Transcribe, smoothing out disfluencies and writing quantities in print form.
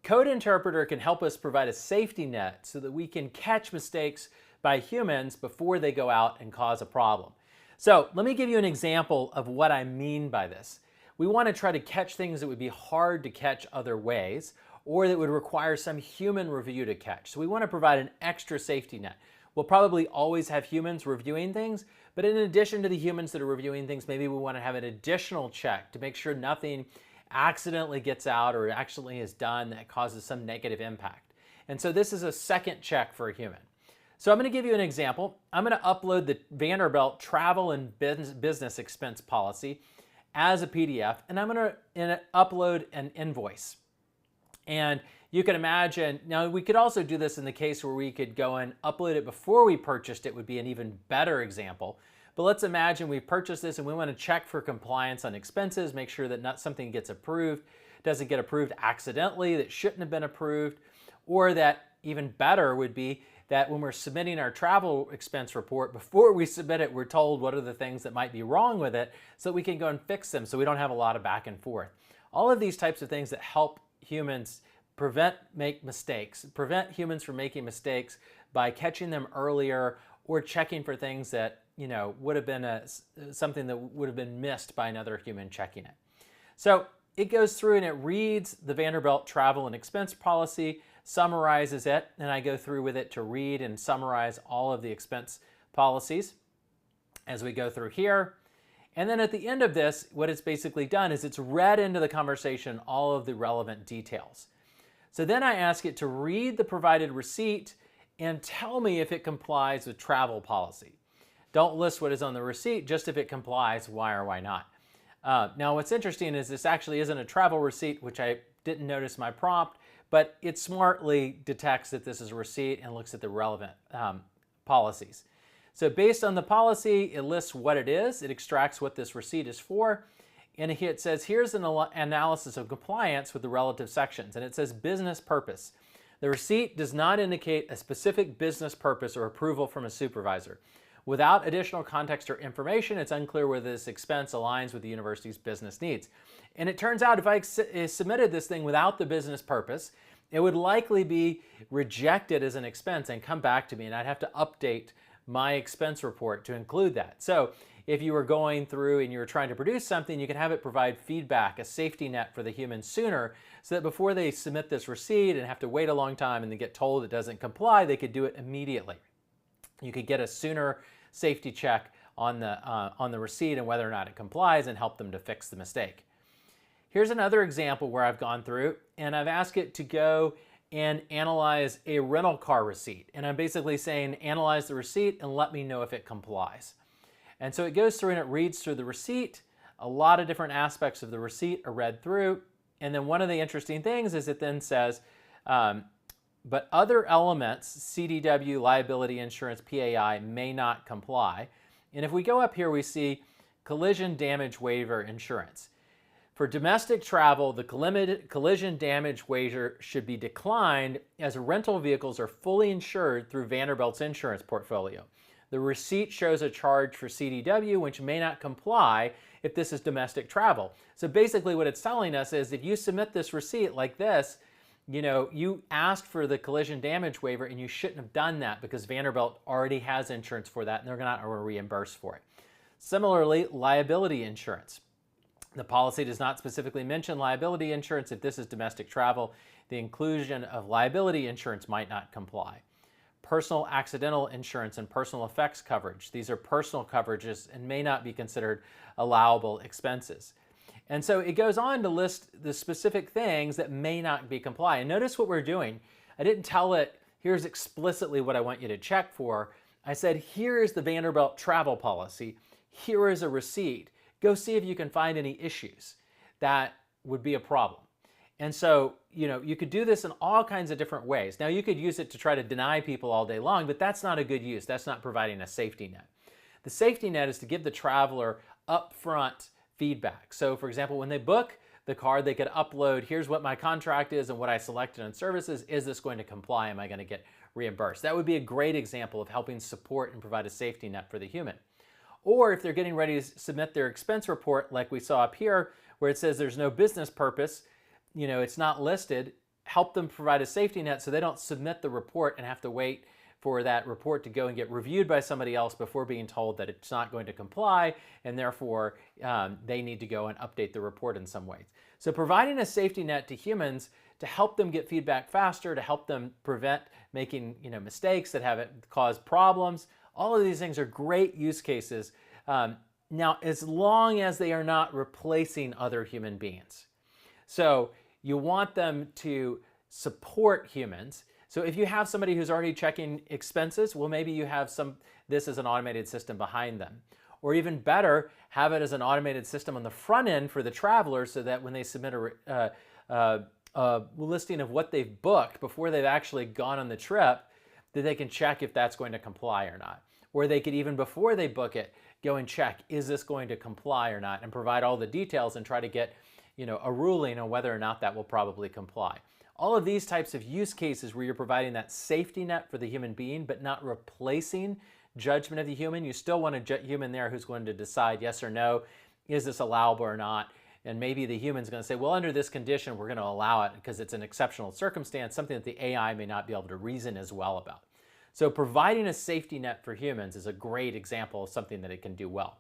code interpreter can help us provide a safety net so that we can catch mistakes by humans before they go out and cause a problem. So let me give you an example of what I mean by this. We want to try to catch things that would be hard to catch other ways, or that would require some human review to catch. So we want to provide an extra safety net. We'll probably always have humans reviewing things, but in addition to the humans that are reviewing things, maybe we want to have an additional check to make sure nothing accidentally gets out or actually is done that causes some negative impact. And so this is a second check for a human. So I'm going to give you an example. I'm going to upload the Vanderbilt travel and business expense policy as a PDF, and I'm going to upload an invoice. And you can imagine, now we could also do this in the case where we could go and upload it before we purchased it, would be an even better example. But let's imagine we purchased this and we want to check for compliance on expenses, make sure that not something gets approved, doesn't get approved accidentally, that shouldn't have been approved, or that even better would be that when we're submitting our travel expense report, before we submit it, we're told what are the things that might be wrong with it so that we can go and fix them so we don't have a lot of back and forth. All of these types of things that help humans prevent humans from making mistakes by catching them earlier or checking for things that would have been something that would have been missed by another human checking it. So it goes through and it reads the Vanderbilt travel and expense policy, summarizes it, and I go through with it to read and summarize all of the expense policies as we go through here. And then at the end of this, what it's basically done is it's read into the conversation all of the relevant details. So then I ask it to read the provided receipt and tell me if it complies with travel policy. Don't list what is on the receipt, just if it complies, why or why not. Now what's interesting is this actually isn't a travel receipt, which I didn't notice my prompt, but it smartly detects that this is a receipt and looks at the relevant policies. So based on the policy, it lists what it is, it extracts what this receipt is for, and it says, here's an analysis of compliance with the relative sections, and it says business purpose. The receipt does not indicate a specific business purpose or approval from a supervisor. Without additional context or information, it's unclear whether this expense aligns with the university's business needs. And it turns out if I submitted this thing without the business purpose, it would likely be rejected as an expense and come back to me, and I'd have to update my expense report to include that. So if you were going through and you were trying to produce something, you can have it provide feedback, a safety net for the human sooner, so that before they submit this receipt and have to wait a long time and they get told it doesn't comply, they could do it immediately. You could get a sooner safety check on the receipt and whether or not it complies and help them to fix the mistake. Here's another example where I've gone through and I've asked it to go and analyze a rental car receipt. And I'm basically saying, analyze the receipt and let me know if it complies. And so it goes through and it reads through the receipt. A lot of different aspects of the receipt are read through. And then one of the interesting things is it then says, but other elements, CDW, liability insurance, PAI, may not comply. And if we go up here, we see collision damage waiver insurance. For domestic travel, the collision damage waiver should be declined as rental vehicles are fully insured through Vanderbilt's insurance portfolio. The receipt shows a charge for CDW, which may not comply if this is domestic travel. So basically what it's telling us is if you submit this receipt like this, you asked for the collision damage waiver and you shouldn't have done that because Vanderbilt already has insurance for that and they're not going to reimburse for it. Similarly, liability insurance. The policy does not specifically mention liability insurance. If this is domestic travel, the inclusion of liability insurance might not comply. Personal accidental insurance and personal effects coverage. These are personal coverages and may not be considered allowable expenses. And so it goes on to list the specific things that may not be compliant. Notice what we're doing. I didn't tell it, here's explicitly what I want you to check for. I said, here is the Vanderbilt travel policy. Here is a receipt. Go see if you can find any issues that would be a problem. And so, you could do this in all kinds of different ways. Now, you could use it to try to deny people all day long, but that's not a good use. That's not providing a safety net. The safety net is to give the traveler upfront feedback. So, for example, when they book the car, they could upload, here's what my contract is and what I selected on services. Is this going to comply? Am I going to get reimbursed? That would be a great example of helping support and provide a safety net for the human. Or if they're getting ready to submit their expense report, like we saw up here, where it says there's no business purpose, it's not listed, help them provide a safety net so they don't submit the report and have to wait for that report to go and get reviewed by somebody else before being told that it's not going to comply, and therefore they need to go and update the report in some ways. So providing a safety net to humans to help them get feedback faster, to help them prevent making mistakes that have caused problems, all of these things are great use cases. Now, as long as they are not replacing other human beings. So you want them to support humans. So if you have somebody who's already checking expenses, well, maybe you have this as an automated system behind them. Or even better, have it as an automated system on the front end for the traveler so that when they submit a listing of what they've booked before they've actually gone on the trip, that they can check if that's going to comply or not. Or they could, even before they book it, go and check, is this going to comply or not, and provide all the details and try to get a ruling on whether or not that will probably comply. All of these types of use cases where you're providing that safety net for the human being, but not replacing judgment of the human. You still want a human there who's going to decide yes or no, is this allowable or not? And maybe the human's going to say, well, under this condition, we're going to allow it because it's an exceptional circumstance, something that the AI may not be able to reason as well about. So providing a safety net for humans is a great example of something that it can do well.